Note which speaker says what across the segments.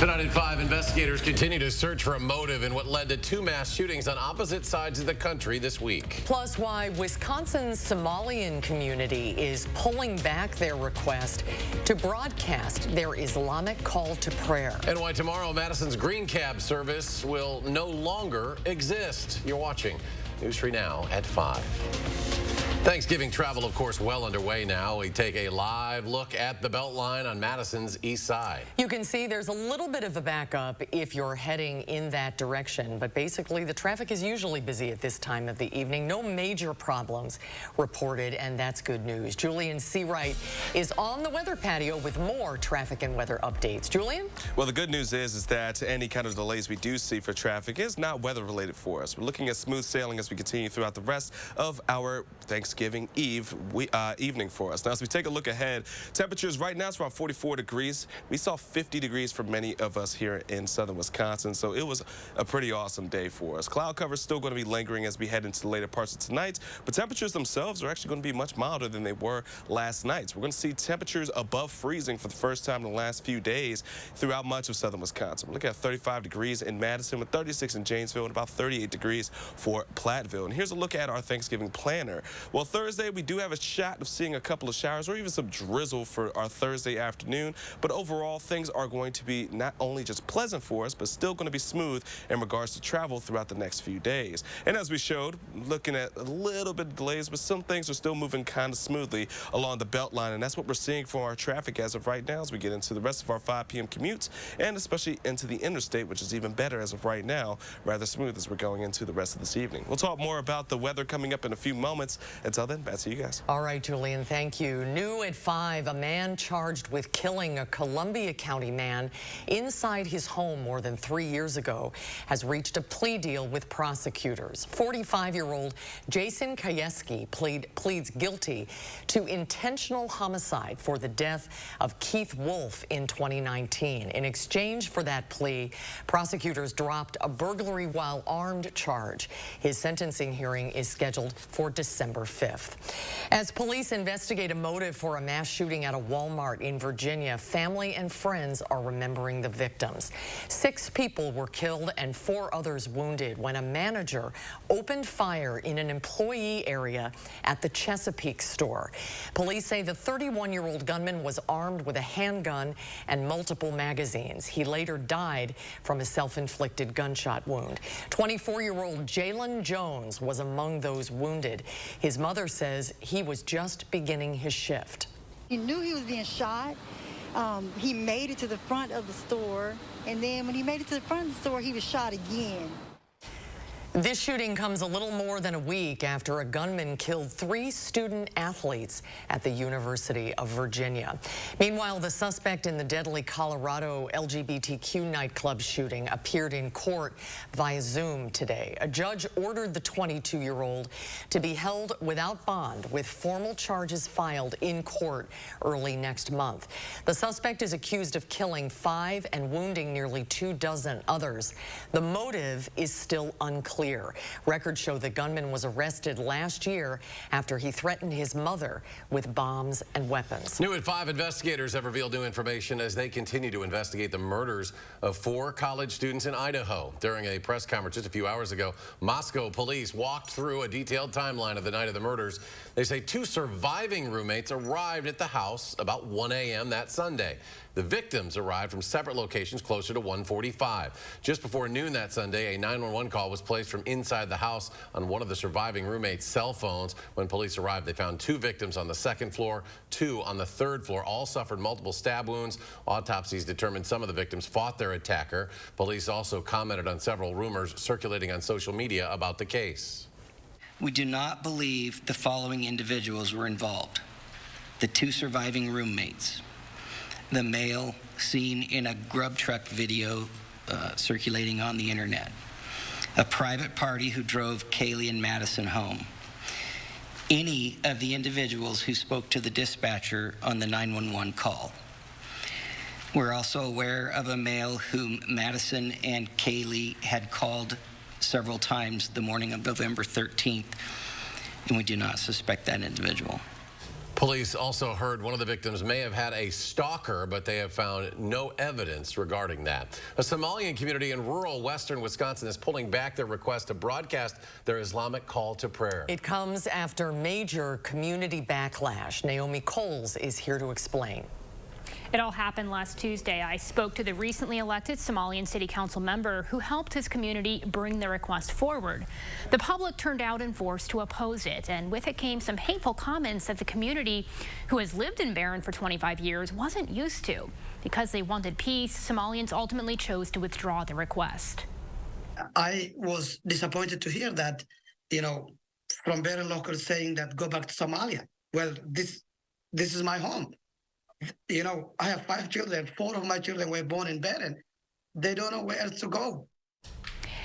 Speaker 1: Tonight at 5, investigators continue to search for a motive in what led to 2 mass shootings on opposite sides of the country this week.
Speaker 2: Plus, why Wisconsin's Somalian community is pulling back their request to broadcast their Islamic call to prayer.
Speaker 1: And why tomorrow Madison's green cab service will no longer exist. You're watching News 3 Now at 5. Thanksgiving travel, of course, well underway now. We take a live look at the Beltline on Madison's east side.
Speaker 2: You can see there's a little bit of a backup if you're heading in that direction, but basically the traffic is usually busy at this time of the evening. No major problems reported, and that's good news. Julian Seawright is on the weather patio with more traffic and weather updates. Julian?
Speaker 3: Well, the good news is that any kind of delays we do see for traffic is not weather related for us. We're looking at smooth sailing as we continue throughout the rest of our Thanksgiving Eve evening for us. Now, as we take a look ahead, temperatures right now it's around 44 degrees. We saw 50 degrees for many of us here in southern Wisconsin, so it was a pretty awesome day for us. Cloud cover is still going to be lingering as we head into the later parts of tonight, but temperatures themselves are actually going to be much milder than they were last night. So we're going to see temperatures above freezing for the first time in the last few days throughout much of southern Wisconsin. We're looking at 35 degrees in Madison with 36 in Janesville and about 38 degrees for Platteville. And here's a look at our Thanksgiving planner. Well, Thursday, we do have a shot of seeing a couple of showers or even some drizzle for our Thursday afternoon. But overall, things are going to be not only just pleasant for us, but still going to be smooth in regards to travel throughout the next few days. And as we showed, looking at a little bit of delays, but some things are still moving kind of smoothly along the Beltline. And that's what we're seeing for our traffic as of right now as we get into the rest of our 5 p.m. commutes and especially into the interstate, which is even better as of right now, rather smooth as we're going into the rest of this evening. We'll talk more about the weather coming up in a few moments. Until then, back to you guys.
Speaker 2: All right, Julian, thank you. New at 5, a man charged with killing a Columbia County man inside his home more than 3 years ago has reached a plea deal with prosecutors. 45-year-old Jason Kayeski pleads guilty to intentional homicide for the death of Keith Wolf in 2019. In exchange for that plea, prosecutors dropped a burglary while armed charge. His sentencing hearing is scheduled for December 5th. As police investigate a motive for a mass shooting at a Walmart in Virginia, family and friends are remembering the victims. 6 people were killed and 4 others wounded when a manager opened fire in an employee area at the Chesapeake store. Police say the 31-year-old gunman was armed with a handgun and multiple magazines. He later died from a self-inflicted gunshot wound. 24-year-old Jalen Jones was among those wounded. His mother says he was just beginning his shift.
Speaker 4: He knew he was being shot. He made it to the front of the store, and then when he made it to the front of the store, he was shot again.
Speaker 2: This shooting comes a little more than a week after a gunman killed 3 student athletes at the University of Virginia. Meanwhile, the suspect in the deadly Colorado LGBTQ nightclub shooting appeared in court via Zoom today. A judge ordered the 22-year-old to be held without bond with formal charges filed in court early next month. The suspect is accused of killing 5 and wounding nearly 24 others. The motive is still unclear. Records show the gunman was arrested last year after he threatened his mother with bombs and weapons.
Speaker 1: New at 5, investigators have revealed new information as they continue to investigate the murders of 4 college students in Idaho. During a press conference just a few hours ago, Moscow police walked through a detailed timeline of the night of the murders. They say 2 surviving roommates arrived at the house about 1 a.m. that Sunday. The victims arrived from separate locations closer to 145. Just before noon that Sunday, a 911 call was placed from inside the house on one of the surviving roommates' cell phones. When police arrived, they found 2 victims on the 2nd floor, 2 on the 3rd floor. All suffered multiple stab wounds. Autopsies determined some of the victims fought their attacker. Police also commented on several rumors circulating on social media about the case.
Speaker 5: We do not believe the following individuals were involved: the 2 surviving roommates, the male seen in a grub truck video circulating on the internet, a private party who drove Kaylee and Madison home, any of the individuals who spoke to the dispatcher on the 911 call. We're also aware of a male whom Madison and Kaylee had called several times the morning of November 13th, and we do not suspect that individual.
Speaker 1: Police also heard one of the victims may have had a stalker, but they have found no evidence regarding that. A Somalian community in rural western Wisconsin is pulling back their request to broadcast their Islamic call to prayer.
Speaker 2: It comes after major community backlash. Naomi Coles is here to explain.
Speaker 6: It all happened last Tuesday. I spoke to the recently elected Somalian City Council member who helped his community bring the request forward. The public turned out in force to oppose it, and with it came some hateful comments that the community, who has lived in Barron for 25 years, wasn't used to. Because they wanted peace, Somalians ultimately chose to withdraw the request.
Speaker 7: I was disappointed to hear that, from Barron locals saying that go back to Somalia. Well, this is my home. I have 5 children. 4 of my children were born in Barron. They don't know where else to go.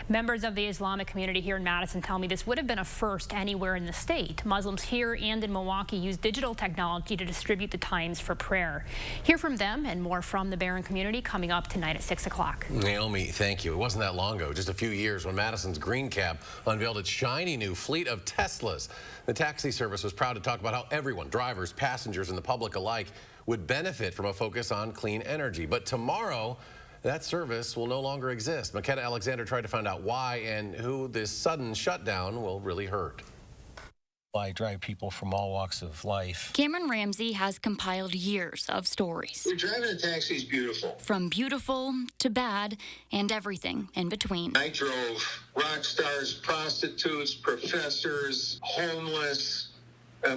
Speaker 6: Members of the Islamic community here in Madison tell me this would have been a first anywhere in the state. Muslims here and in Milwaukee use digital technology to distribute the times for prayer. Hear from them and more from the Barron community coming up tonight at 6 o'clock.
Speaker 1: Naomi, thank you. It wasn't that long ago, just a few years, when Madison's Green Cab unveiled its shiny new fleet of Teslas. The taxi service was proud to talk about how everyone, drivers, passengers, and the public alike, would benefit from a focus on clean energy. But tomorrow, that service will no longer exist. McKenna Alexander tried to find out why and who this sudden shutdown will really hurt.
Speaker 8: I drive people from all walks of life.
Speaker 9: Cameron Ramsey has compiled years of stories.
Speaker 10: Driving a taxi is beautiful.
Speaker 9: From beautiful to bad and everything in between.
Speaker 10: I drove rock stars, prostitutes, professors, homeless,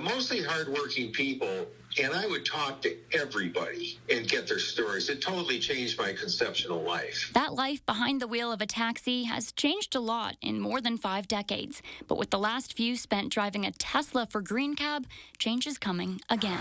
Speaker 10: mostly hardworking people. And I would talk to everybody and get their stories. It totally changed my conception of life.
Speaker 9: That life behind the wheel of a taxi has changed a lot in more than 5 decades. But with the last few spent driving a Tesla for Green Cab, change is coming again.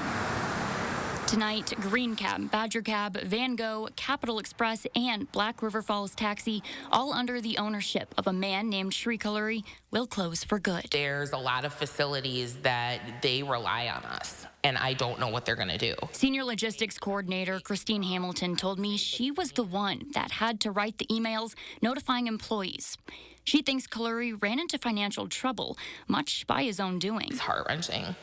Speaker 9: Tonight, Green Cab, Badger Cab, Van Gogh, Capital Express, and Black River Falls Taxi, all under the ownership of a man named Shri Kaluri, will close for good.
Speaker 11: There's a lot of facilities that they rely on us, and I don't know what they're going to do.
Speaker 9: Senior Logistics Coordinator Christine Hamilton told me she was the one that had to write the emails notifying employees. She thinks Kaluri ran into financial trouble, much by his own doing.
Speaker 11: It's heart-wrenching.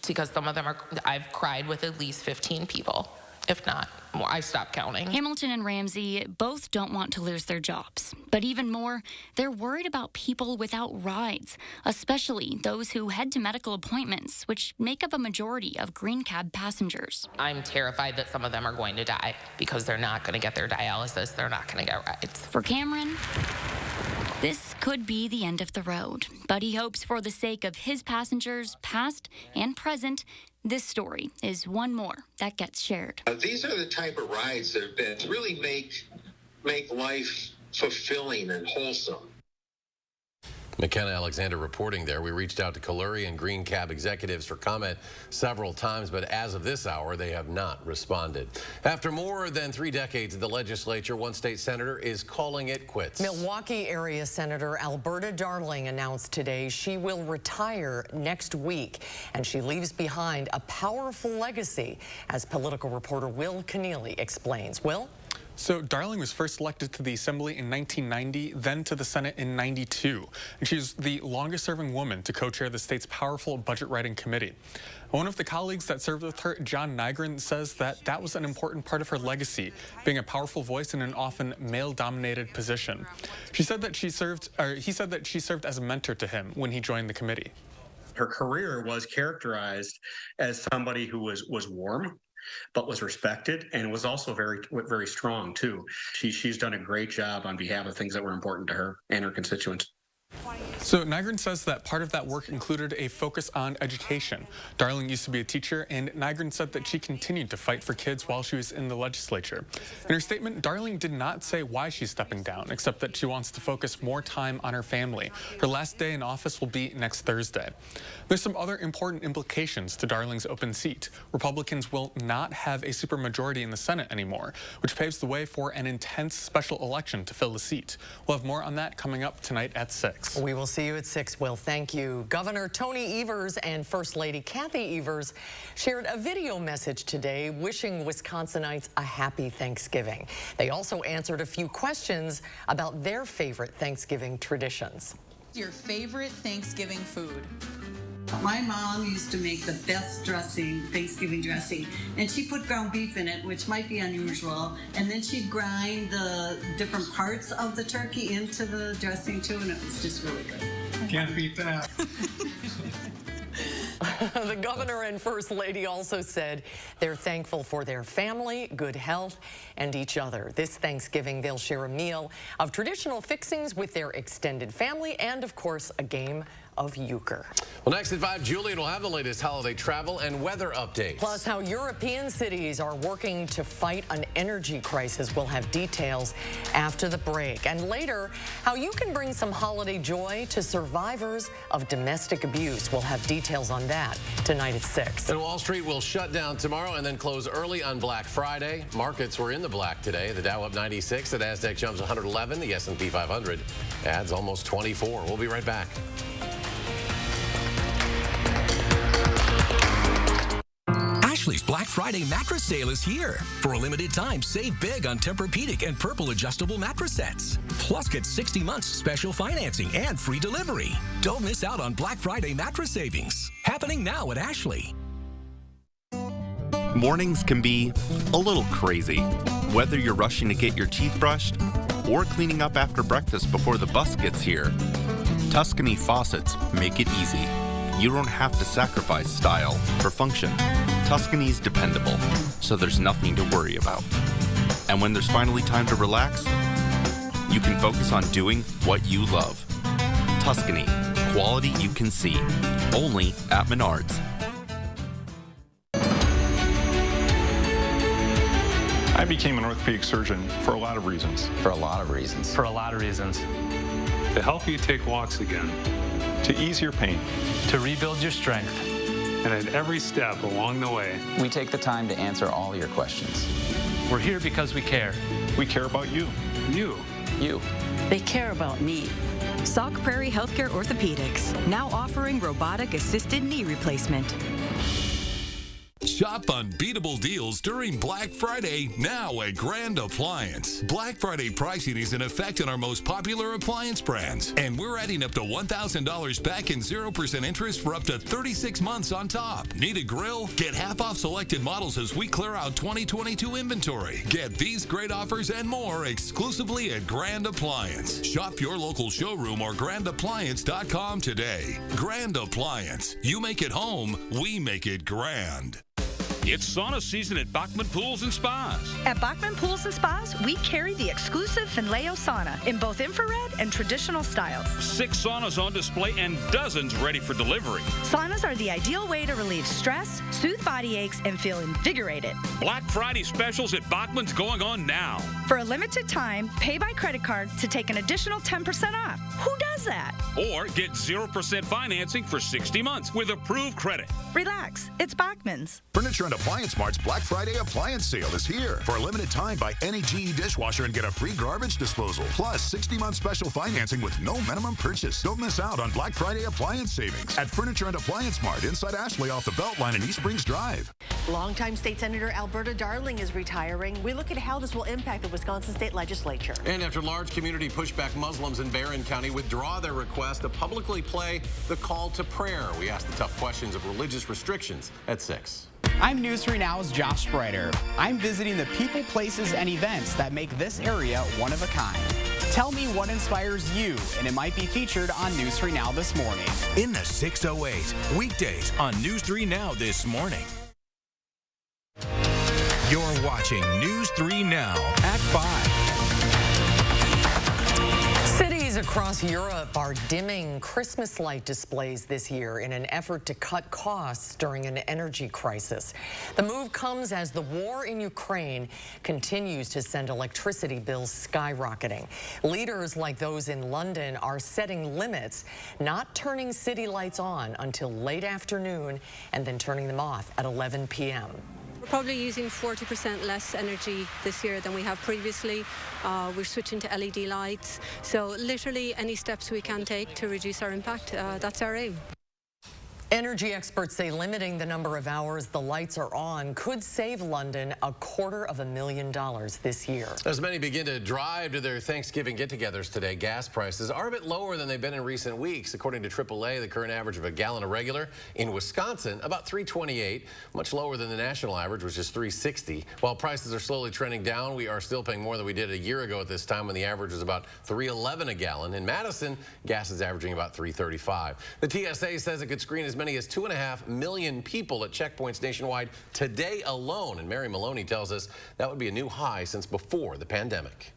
Speaker 11: Because some of them I've cried with at least 15 people, if not more. I stopped counting.
Speaker 9: Hamilton and Ramsey both don't want to lose their jobs. But even more, they're worried about people without rides, especially those who head to medical appointments, which make up a majority of Green Cab passengers.
Speaker 11: I'm terrified that some of them are going to die because they're not going to get their dialysis. They're not going to get rides.
Speaker 9: For Cameron, this could be the end of the road, but he hopes for the sake of his passengers, past and present, this story is one more that gets shared.
Speaker 10: These are the type of rides that really make life fulfilling and wholesome.
Speaker 1: McKenna Alexander reporting there. We reached out to Kaluri and Green Cab executives for comment several times, but as of this hour, they have not responded. After more than 3 decades in the legislature, one state senator is calling it quits.
Speaker 2: Milwaukee area Senator Alberta Darling announced today she will retire next week, and she leaves behind a powerful legacy, as political reporter Will Keneally explains. Will?
Speaker 12: So Darling was first elected to the Assembly in 1990, then to the Senate in 92. And she's the longest-serving woman to co-chair the state's powerful budget writing committee. One of the colleagues that served with her, John Nygren, says that was an important part of her legacy, being a powerful voice in an often male-dominated position. He said that she served as a mentor to him when he joined the committee.
Speaker 13: Her career was characterized as somebody who was warm, but was respected, and was also very strong too. She's done a great job on behalf of things that were important to her and her constituents.
Speaker 12: So Nygren says that part of that work included a focus on education. Darling used to be a teacher, and Nygren said that she continued to fight for kids while she was in the legislature. In her statement, Darling did not say why she's stepping down, except that she wants to focus more time on her family. Her last day in office will be next Thursday. There's some other important implications to Darling's open seat. Republicans will not have a supermajority in the Senate anymore, which paves the way for an intense special election to fill the seat. We'll have more on that coming up tonight at 6.
Speaker 2: We will see you at 6, Will. Thank you. Governor Tony Evers and First Lady Kathy Evers shared a video message today wishing Wisconsinites a happy Thanksgiving. They also answered a few questions about their favorite Thanksgiving traditions.
Speaker 14: Your favorite Thanksgiving food? My mom used to make the best dressing, Thanksgiving dressing, and she put ground beef in it, which might be unusual, and then she'd grind the different parts of the turkey into the dressing too, and it was just really good.
Speaker 13: Can't beat that.
Speaker 2: The governor and first lady also said they're thankful for their family, good health, and each other. This Thanksgiving, they'll share a meal of traditional fixings with their extended family and, of course, a game of euchre.
Speaker 1: Well, next at 5, Julian will have the latest holiday travel and weather updates.
Speaker 2: Plus, how European cities are working to fight an energy crisis. We'll have details after the break. And later, how you can bring some holiday joy to survivors of domestic abuse. We'll have details on that tonight at 6.
Speaker 1: And Wall Street will shut down tomorrow and then close early on Black Friday. Markets were in the black today. The Dow up 96, the Nasdaq jumps 111, the S&P 500 adds almost 24. We'll be right back.
Speaker 15: Ashley's Black Friday mattress sale is here. For a limited time, save big on Tempur-Pedic and Purple adjustable mattress sets. Plus, get 60 months special financing and free delivery. Don't miss out on Black Friday mattress savings. Happening now at Ashley.
Speaker 16: Mornings can be a little crazy. Whether you're rushing to get your teeth brushed or cleaning up after breakfast before the bus gets here, Tuscany faucets make it easy. You don't have to sacrifice style for function. Tuscany's dependable, so there's nothing to worry about. And when there's finally time to relax, you can focus on doing what you love. Tuscany, quality you can see. Only at Menards.
Speaker 17: I became an orthopedic surgeon for a lot of reasons.
Speaker 18: For a lot of reasons.
Speaker 17: For a lot of reasons. To help you take walks again. To ease your pain.
Speaker 19: To rebuild your strength.
Speaker 17: And at every step along the way,
Speaker 18: we take the time to answer all your questions.
Speaker 19: We're here because we care.
Speaker 17: We care about you. You.
Speaker 18: You.
Speaker 20: They care about me. Sauk Prairie Healthcare Orthopedics, now offering robotic-assisted knee replacement.
Speaker 21: Shop unbeatable deals during Black Friday now at Grand Appliance. Black Friday pricing is in effect on our most popular appliance brands, and we're adding up to $1,000 back in 0% interest for up to 36 months on top. Need a grill? Get half off selected models as we clear out 2022 inventory. Get these great offers and more exclusively at Grand Appliance. Shop your local showroom or grandappliance.com today. Grand Appliance. You make it home, we make it grand.
Speaker 22: It's sauna season at Bachman Pools and Spas.
Speaker 23: At Bachman Pools and Spas, we carry the exclusive Finleo sauna in both infrared and traditional styles.
Speaker 22: 6 saunas on display and dozens ready for delivery.
Speaker 23: Saunas are the ideal way to relieve stress, soothe body aches, and feel invigorated.
Speaker 22: Black Friday specials at Bachman's going on now.
Speaker 23: For a limited time, pay by credit card to take an additional 10% off. Who does that?
Speaker 22: Or get 0% financing for 60 months with approved credit.
Speaker 23: Relax, it's Bachman's.
Speaker 24: Furniture and Appliance Mart's Black Friday appliance sale is here. For a limited time, buy any GE dishwasher and get a free garbage disposal. Plus, 60-month special financing with no minimum purchase. Don't miss out on Black Friday appliance savings at Furniture and Appliance Mart inside Ashley off the Beltline in East Springs Drive.
Speaker 25: Longtime State Senator Alberta Darling is retiring. We look at how this will impact the Wisconsin State Legislature.
Speaker 1: And after large community pushback, Muslims in Barron County withdraw their request to publicly play the call to prayer. We ask the tough questions of religious restrictions at 6.
Speaker 26: I'm News 3 Now's Josh Spreiter. I'm visiting the people, places, and events that make this area one of a kind. Tell me what inspires you, and it might be featured on News 3 Now this morning.
Speaker 27: In the 608, weekdays on News 3 Now this morning. You're watching News 3 Now at 5.
Speaker 2: Cities across Europe are dimming Christmas light displays this year in an effort to cut costs during an energy crisis. The move comes as the war in Ukraine continues to send electricity bills skyrocketing. Leaders like those in London are setting limits, not turning city lights on until late afternoon and then turning them off at 11 p.m.
Speaker 28: We're probably using 40% less energy this year than we have previously. We're switching to LED lights. So literally any steps we can take to reduce our impact, that's our aim.
Speaker 2: Energy experts say limiting the number of hours the lights are on could save London $250,000 this year.
Speaker 1: As many begin to drive to their Thanksgiving get-togethers today, gas prices are a bit lower than they've been in recent weeks. According to AAA, the current average of a gallon of regular in Wisconsin, about $3.28, much lower than the national average, which is $3.60. While prices are slowly trending down, we are still paying more than we did a year ago at this time when the average was about $3.11 a gallon. In Madison, gas is averaging about $3.35. The TSA says it could screen as many as 2.5 million people at checkpoints nationwide today alone. And Mary Maloney tells us that would be a new high since before the pandemic.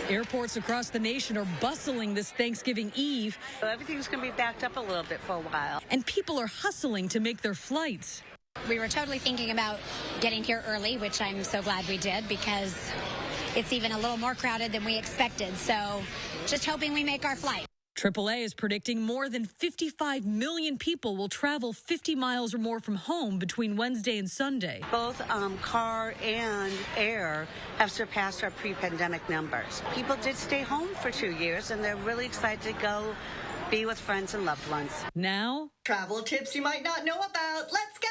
Speaker 3: Airports across the nation are bustling this Thanksgiving Eve.
Speaker 4: Everything's going to be backed up a little bit for a while.
Speaker 3: And people are hustling to make their flights.
Speaker 5: We were totally thinking about getting here early, which I'm so glad we did because it's even a little more crowded than we expected. So just hoping we make our flight.
Speaker 3: AAA is predicting more than 55 million people will travel 50 miles or more from home between Wednesday and Sunday.
Speaker 4: Both car and air have surpassed our pre-pandemic numbers. People did stay home for 2 years, and they're really excited to go be with friends and loved ones.
Speaker 3: Now,
Speaker 14: travel tips you might not know about. Let's go!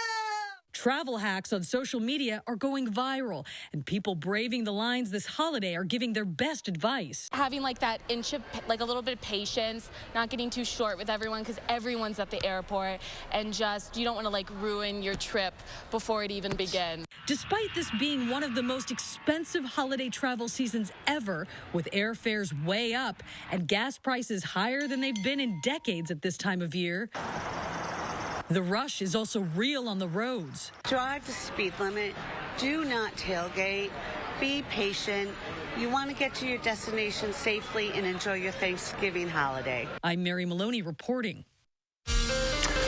Speaker 3: Travel hacks on social media are going viral, and people braving the lines this holiday are giving their best advice.
Speaker 6: Having like that inch of, like a little bit of patience, not getting too short with everyone because everyone's at the airport, and just you don't want to like ruin your trip before it even begins.
Speaker 3: Despite this being one of the most expensive holiday travel seasons ever, with airfares way up and gas prices higher than they've been in decades at this time of year, the rush is also real on the roads.
Speaker 4: Drive the speed limit. Do not tailgate. Be patient. You want to get to your destination safely and enjoy your Thanksgiving holiday.
Speaker 3: I'm Mary Maloney reporting.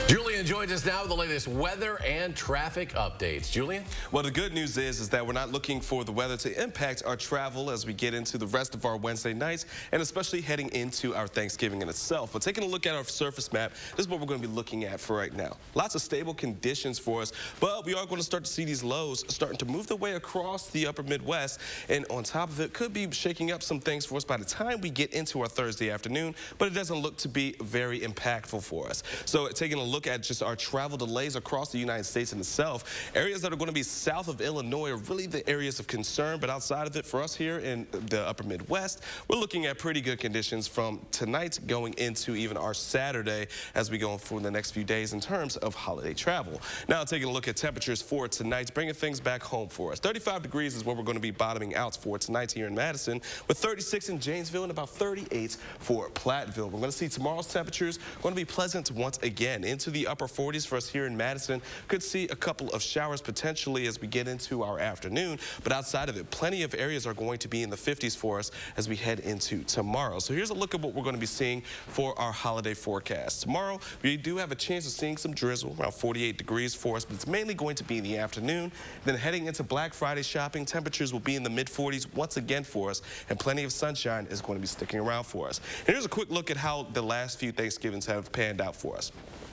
Speaker 1: Julian joins us now with the latest weather and traffic updates. Julian?
Speaker 7: Well, the good news is that we're not looking for the weather to impact our travel as we get into the rest of our Wednesday nights, and especially heading into our Thanksgiving in itself. But taking a look at our surface map, this is what we're going to be looking at for right now. Lots of stable conditions for us, but we are going to start to see these lows starting to move their way across the upper Midwest, and on top of it, could be shaking up some things for us by the time we get into our Thursday afternoon, but it doesn't look to be very impactful for us. So taking a look at just our travel delays across the United States in itself, areas that are going to be south of Illinois are really the areas of concern, but outside of it for us here in the upper Midwest, we're looking at pretty good conditions from tonight going into even our Saturday as we go for the next few days in terms of holiday travel. Now taking a look at temperatures for tonight, bringing things back home for us. 35 degrees is what we're going to be bottoming out for tonight here in Madison, with 36 in Janesville and about 38 for Platteville. We're going to see tomorrow's temperatures going to be pleasant once again into the upper 40s for us here in Madison. Could see a couple of showers potentially as we get into our afternoon, but outside of it, plenty of areas are going to be in the 50s for us as we head into tomorrow. So here's a look at what we're going to be seeing for our holiday forecast. Tomorrow, we do have a chance of seeing some drizzle, around 48 degrees for us, but it's mainly going to be in the afternoon. Then heading into Black Friday shopping, temperatures will be in the mid-40s once again for us, and plenty of sunshine is going to be sticking around for us. And here's a quick look at how the last few Thanksgivings have panned out for us.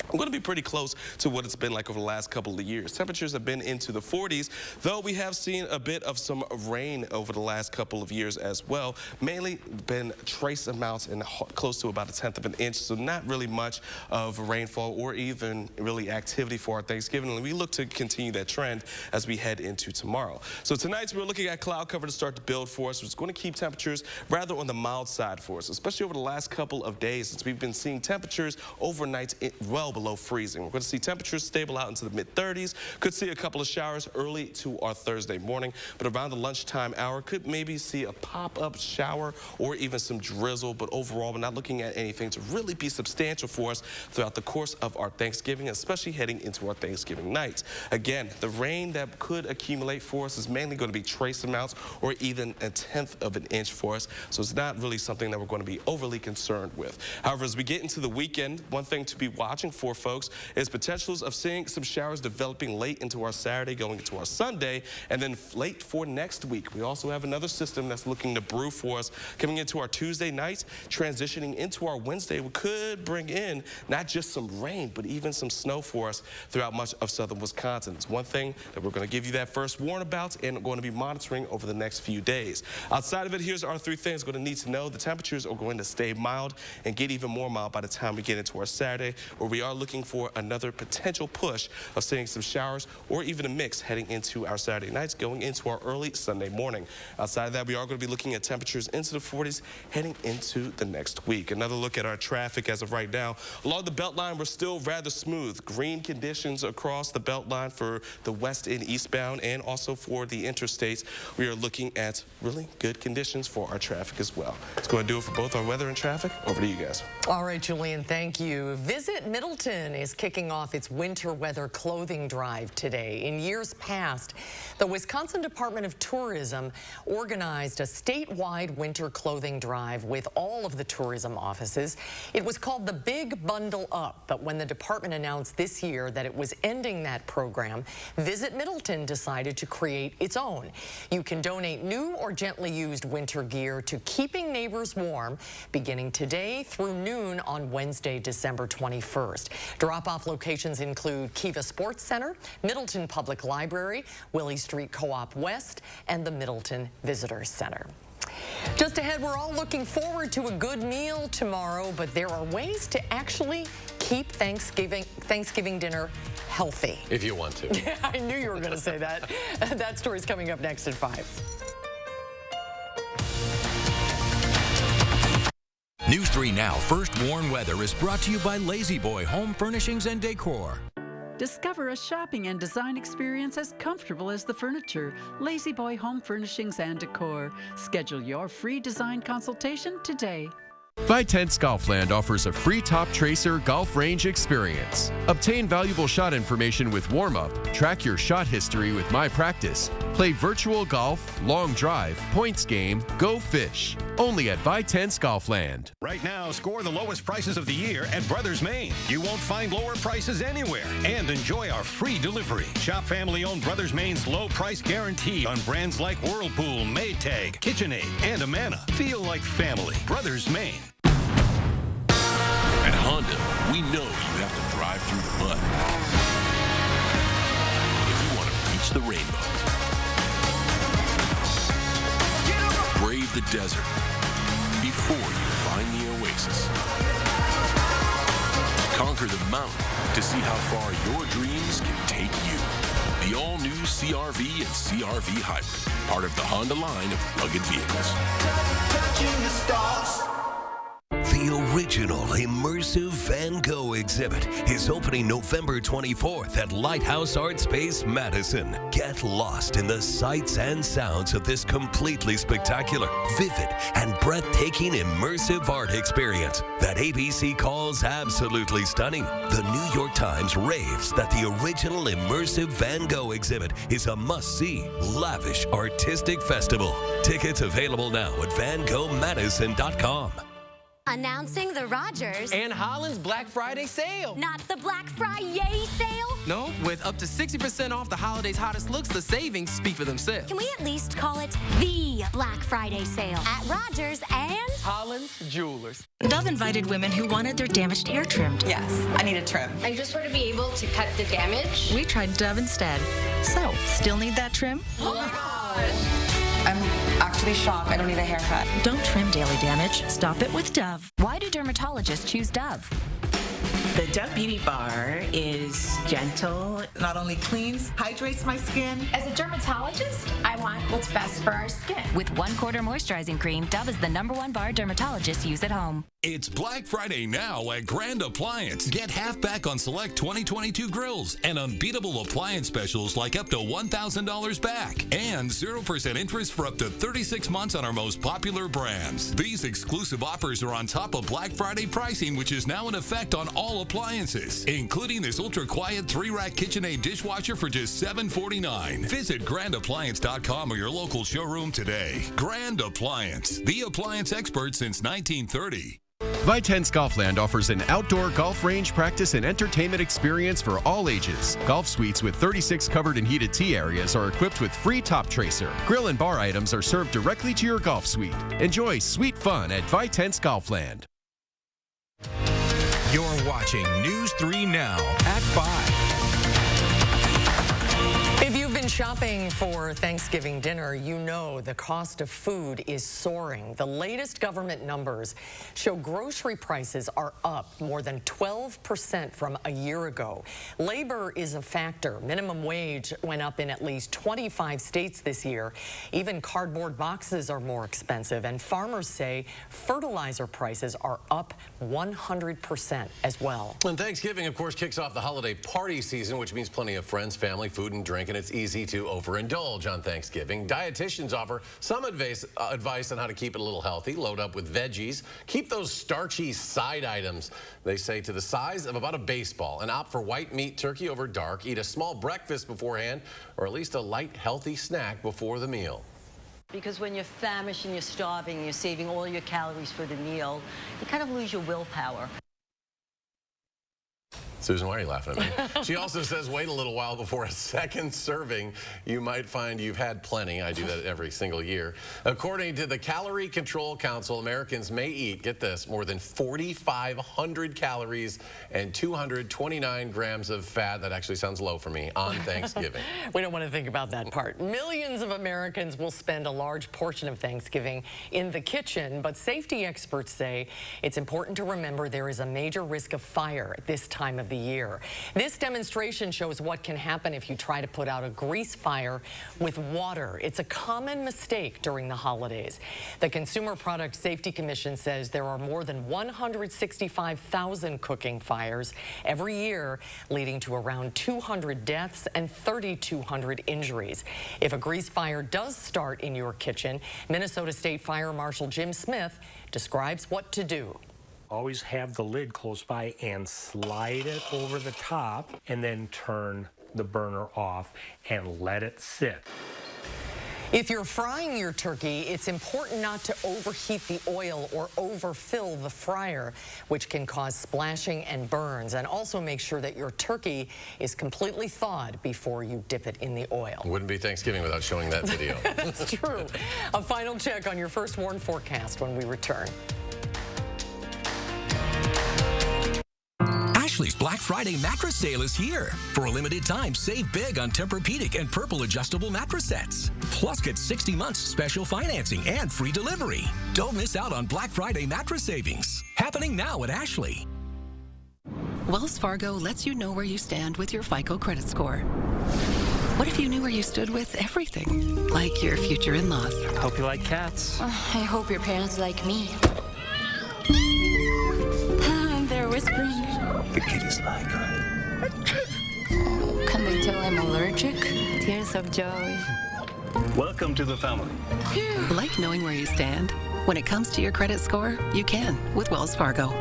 Speaker 7: I'm going to be pretty close to what it's been like over the last couple of years. Temperatures have been into the 40s, though we have seen a bit of some rain over the last couple of years as well. Mainly been trace amounts and close to about 1/10 of an inch, so not really much of rainfall or even really activity for our Thanksgiving. And we look to continue that trend as we head into tomorrow. So tonight we're looking at cloud cover to start to build for us. It's going to keep temperatures rather on the mild side for us, especially over the last couple of days since we've been seeing temperatures overnight well below freezing. We're going to see temperatures stable out into the mid-30s. Could see a couple of showers early to our Thursday morning, but around the lunchtime hour, could maybe see a pop-up shower or even some drizzle. But overall, we're not looking at anything to really be substantial for us throughout the course of our Thanksgiving, especially heading into our Thanksgiving night. Again, the rain that could accumulate for us is mainly going to be trace amounts or even 1/10 of an inch for us. So it's not really something that we're going to be overly concerned with. However, as we get into the weekend, one thing to be watching for for, folks, is potentials of seeing some showers developing late into our Saturday, going into our Sunday, and then late for next week. We also have another system that's looking to brew for us coming into our Tuesday nights, transitioning into our Wednesday. We could bring in not just some rain, but even some snow for us throughout much of southern Wisconsin. It's one thing that we're going to give you that first warn about and going to be monitoring over the next few days. Outside of it, here's our 3 things we're going to need to know. The temperatures are going to stay mild and get even more mild by the time we get into our Saturday, where we are looking for another potential push of seeing some showers or even a mix heading into our Saturday nights, going into our early Sunday morning. Outside of that, we are going to be looking at temperatures into the 40s heading into the next week. Another look at our traffic as of right now. Along the Beltline, we're still rather smooth. Green conditions across the Beltline for the west and eastbound, and also for the interstates. We are looking at really good conditions for our traffic as well. It's going to do it for both our weather and traffic. Over to you guys.
Speaker 2: All right, Julian, thank you. Visit Middleton is kicking off its winter weather clothing drive today. In years past, the Wisconsin Department of Tourism organized a statewide winter clothing drive with all of the tourism offices. It was called the Big Bundle Up, but when the department announced this year that it was ending that program, Visit Middleton decided to create its own. You can donate new or gently used winter gear to Keeping Neighbors Warm beginning today through noon on Wednesday, December 21st. Drop-off locations include Kiva Sports Center, Middleton Public Library, Willie Street Co-op West, and the Middleton Visitor Center. Just ahead, we're all looking forward to a good meal tomorrow, but there are ways to actually keep Thanksgiving dinner healthy.
Speaker 1: If you want to.
Speaker 2: Yeah, I knew you were going to say that. That story's coming up next at 5.
Speaker 27: News 3 Now First Warn Weather is brought to you by Lazy Boy Home Furnishings and Decor.
Speaker 8: Discover a shopping and design experience as comfortable as the furniture. Lazy Boy Home Furnishings and Decor. Schedule your free design consultation today.
Speaker 9: Vitense Golfland offers a free Top Tracer golf range experience. Obtain valuable shot information with warm-up, track your shot history with My Practice, play virtual golf, long drive, points game, go fish. Only at Vitense Golfland.
Speaker 10: Right now, score the lowest prices of the year at Brothers Maine. You won't find lower prices anywhere. And enjoy our free delivery. Shop family-owned Brothers Maine's low price guarantee on brands like Whirlpool, Maytag, KitchenAid, and Amana. Feel like family. Brothers Maine.
Speaker 21: At Honda, we know you have to drive through the mud if you want to reach the rainbow. Brave the desert before you find the oasis. Conquer the mountain to see how far your dreams can take you. The all-new CR-V and CR-V Hybrid, part of the Honda line of rugged vehicles.
Speaker 11: Touching the stars. The original immersive Van Gogh exhibit is opening November 24th at Lighthouse Art Space, Madison. Get lost in the sights and sounds of this completely spectacular, vivid, and breathtaking immersive art experience that ABC calls absolutely stunning. The New York Times raves that the original immersive Van Gogh exhibit is a must-see, lavish artistic festival. Tickets available now at vangoghmadison.com.
Speaker 12: Announcing the Rogers
Speaker 13: and Holland's Black Friday sale.
Speaker 12: Not the Black Friday sale?
Speaker 13: No, with up to 60% off the holidays' hottest looks, the savings speak for themselves.
Speaker 12: Can we at least call it the Black Friday sale at Rogers and
Speaker 13: Holland's Jewelers?
Speaker 23: Dove invited women who wanted their damaged hair trimmed.
Speaker 15: Yes, I need a trim.
Speaker 16: I just want to be able to cut the damage.
Speaker 23: We tried Dove instead. So, still need that trim?
Speaker 15: Oh my God. I'm actually shocked. I don't need a haircut.
Speaker 23: Don't trim daily damage. Stop it with Dove.
Speaker 20: Why do dermatologists choose Dove?
Speaker 29: The Dove Beauty Bar is gentle, not only cleans, hydrates my skin.
Speaker 16: As a dermatologist, I want what's best for our skin.
Speaker 20: With 1/4 moisturizing cream, Dove is the #1 bar dermatologists use at home.
Speaker 21: It's Black Friday now at Grand Appliance. Get half back on select 2022 grills and unbeatable appliance specials like up to $1,000 back and 0% interest for up to 36 months on our most popular brands. These exclusive offers are on top of Black Friday pricing, which is now in effect on all appliances, including this ultra-quiet 3-rack KitchenAid dishwasher for just $749. Visit grandappliance.com or your local showroom today. Grand Appliance, the appliance expert since 1930.
Speaker 9: Vitense Golfland offers an outdoor golf range practice and entertainment experience for all ages. Golf suites with 36 covered and heated tee areas are equipped with free top tracer. Grill and bar items are served directly to your golf suite. Enjoy sweet fun at Vitense Golfland.
Speaker 27: You're watching News 3 Now at 5.
Speaker 2: If you've been shopping for Thanksgiving dinner, you know the cost of food is soaring. The latest government numbers show grocery prices are up more than 12% from a year ago. Labor is a factor. Minimum wage went up in at least 25 states this year. Even cardboard boxes are more expensive, and farmers say fertilizer prices are up 100% as well.
Speaker 1: And Thanksgiving, of course, kicks off the holiday party season, which means plenty of friends, family, food, and drink. And it's easy to overindulge on Thanksgiving. Dietitians offer some advice on how to keep it a little healthy. Load up with veggies. Keep those starchy side items, they say, to the size of about a baseball, and opt for white meat turkey over dark. Eat a small breakfast beforehand, or at least a light, healthy snack before the meal.
Speaker 5: Because when you're famished and you're starving and you're saving all your calories for the meal, you kind of lose your willpower.
Speaker 1: Susan, why are you laughing at me? She also says wait a little while before a second serving. You might find you've had plenty. I do that every single year. According to the Calorie Control Council, Americans may eat, get this, more than 4,500 calories and 229 grams of fat. That actually sounds low for me on Thanksgiving.
Speaker 2: We don't want to think about that part. Millions of Americans will spend a large portion of Thanksgiving in the kitchen, but safety experts say it's important to remember there is a major risk of fire at this time of the year. This demonstration shows what can happen if you try to put out a grease fire with water. It's a common mistake during the holidays. The Consumer Product Safety Commission says there are more than 165,000 cooking fires every year, leading to around 200 deaths and 3,200 injuries. If a grease fire does start in your kitchen, Minnesota State Fire Marshal Jim Smith describes what to do.
Speaker 17: Always have the lid close by and slide it over the top, and then turn the burner off and let it sit.
Speaker 2: If you're frying your turkey, it's important not to overheat the oil or overfill the fryer, which can cause splashing and burns. And also make sure that your turkey is completely thawed before you dip it in the oil.
Speaker 1: Wouldn't be Thanksgiving without showing that video.
Speaker 2: That's true. A final check on your First Warn forecast when we return.
Speaker 27: Ashley's Black Friday mattress sale is here. For a limited time, save big on Tempur-Pedic and Purple adjustable mattress sets. Plus, get 60 months special financing and free delivery. Don't miss out on Black Friday mattress savings. Happening now at Ashley.
Speaker 18: Wells Fargo lets you know where you stand with your FICO credit score. What if you knew where you stood with everything? Like your future in-laws.
Speaker 17: Hope you like cats.
Speaker 16: I hope your parents like me. They're whispering.
Speaker 11: The kitties like her.
Speaker 16: Can they tell I'm allergic?
Speaker 18: Tears of joy.
Speaker 17: Welcome to the family.
Speaker 18: Like knowing where you stand? When it comes to your credit score, you can with Wells Fargo.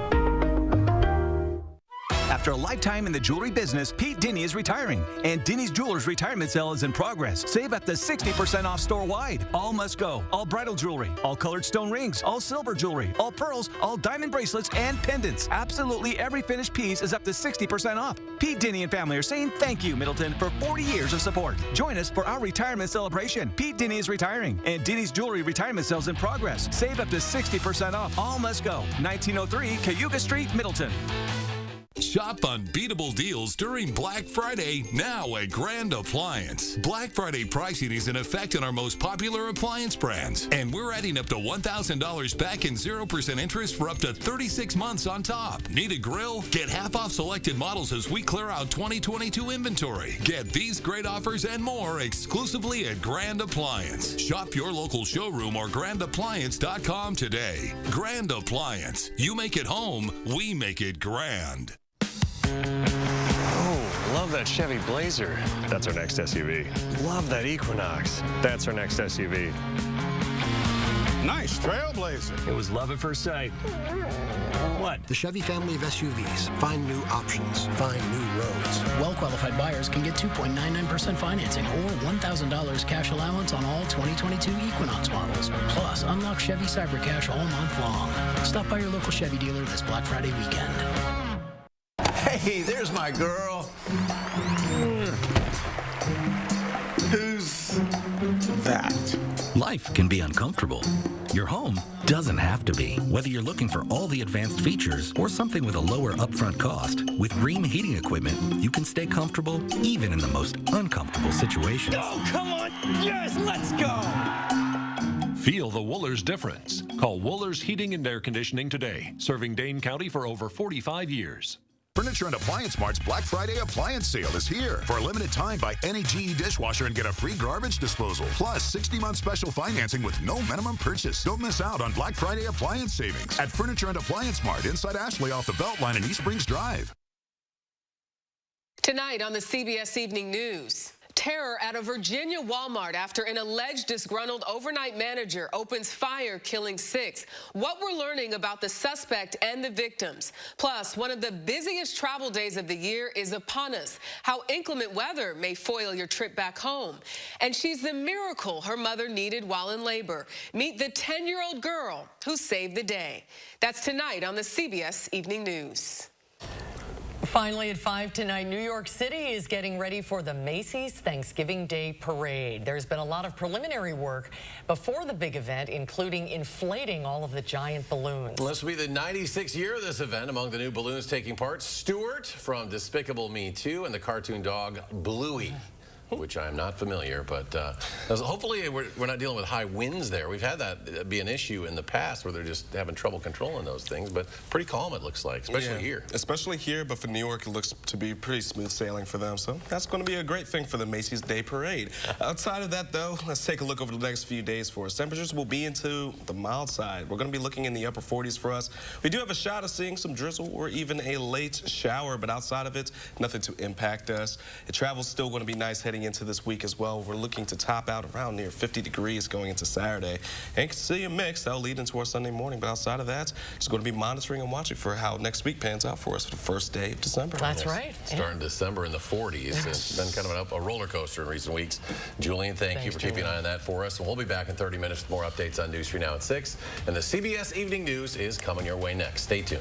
Speaker 19: After a lifetime in the jewelry business, Pete Denny is retiring, and Denny's Jewelers retirement sale is in progress. Save up to 60% off store-wide. All must go. All bridal jewelry, all colored stone rings, all silver jewelry, all pearls, all diamond bracelets, and pendants. Absolutely every finished piece is up to 60% off. Pete Denny and family are saying thank you, Middleton, for 40 years of support. Join us for our retirement celebration. Pete Denny is retiring, and Denny's Jewelry retirement sale is in progress. Save up to 60% off. All must go. 1903 Cayuga Street, Middleton.
Speaker 21: Shop unbeatable deals during Black Friday now at Grand Appliance. Black Friday pricing is in effect on our most popular appliance brands, and we're adding up to $1,000 back in 0% interest for up to 36 months on top. Need a grill? Get half off selected models as we clear out 2022 inventory. Get these great offers and more exclusively at Grand Appliance. Shop your local showroom or grandappliance.com today. Grand Appliance. You make it home, we make it grand.
Speaker 22: Oh, love that Chevy Blazer. That's our next SUV. Love that Equinox. That's our next SUV.
Speaker 3: Nice, trailblazer.
Speaker 19: It was love at first sight. What?
Speaker 4: The Chevy family of SUVs. Find new options. Find new roads.
Speaker 6: Well-qualified buyers can get 2.99% financing or $1,000 cash allowance on all 2022 Equinox models. Plus, unlock Chevy Cyber Cash all month long. Stop by your local Chevy dealer this Black Friday weekend.
Speaker 7: Hey, there's my girl. Who's that?
Speaker 27: Life can be uncomfortable. Your home doesn't have to be. Whether you're looking for all the advanced features or something with a lower upfront cost, with Rheem heating equipment, you can stay comfortable even in the most uncomfortable situations.
Speaker 7: Oh, come on. Yes, let's go.
Speaker 14: Feel the Wohlers difference. Call Wohlers Heating and Air Conditioning today, serving Dane County for over 45 years.
Speaker 24: Furniture and Appliance Mart's Black Friday appliance sale is here. For a limited time, buy any GE dishwasher and get a free garbage disposal. Plus, 60-month special financing with no minimum purchase. Don't miss out on Black Friday appliance savings at Furniture and Appliance Mart inside Ashley off the Beltline in East Springs Drive.
Speaker 25: Tonight on the CBS Evening News. Terror at a Virginia Walmart after an alleged disgruntled overnight manager opens fire, killing 6. What we're learning about the suspect and the victims. Plus, one of the busiest travel days of the year is upon us. How inclement weather may foil your trip back home. And she's the miracle her mother needed while in labor. Meet the 10-year-old girl who saved the day. That's tonight on the CBS Evening News.
Speaker 2: Finally, at 5 tonight, New York City is getting ready for the Macy's Thanksgiving Day Parade. There's been a lot of preliminary work before the big event, including inflating all of the giant balloons.
Speaker 1: This will be the 96th year of this event. Among the new balloons taking part, Stuart from Despicable Me 2 and the cartoon dog Bluey, which I'm not familiar, but hopefully we're not dealing with high winds there. We've had that be an issue in the past where they're just having trouble controlling those things, but pretty calm it looks like, especially here.
Speaker 26: Especially here, but for New York, it looks to be pretty smooth sailing for them, so that's going to be a great thing for the Macy's Day Parade. Outside of that, though, let's take a look over the next few days for us. Temperatures will be into the mild side. We're going to be looking in the upper 40s for us. We do have a shot of seeing some drizzle or even a late shower, but outside of it, nothing to impact us. The travel's still going to be nice heading into this week as well. We're looking to top out around near 50 degrees going into Saturday. And you can see a mix that'll lead into our Sunday morning. But outside of that, just going to be monitoring and watching for how next week pans out for us for the first day of December.
Speaker 2: That's right.
Speaker 1: Starting December in the 40s. It's been kind of a roller coaster in recent weeks. Julian, thank you for keeping an eye on that for us. And we'll be back in 30 minutes with more updates on News 3 Now at 6. And the CBS Evening News is coming your way next. Stay tuned.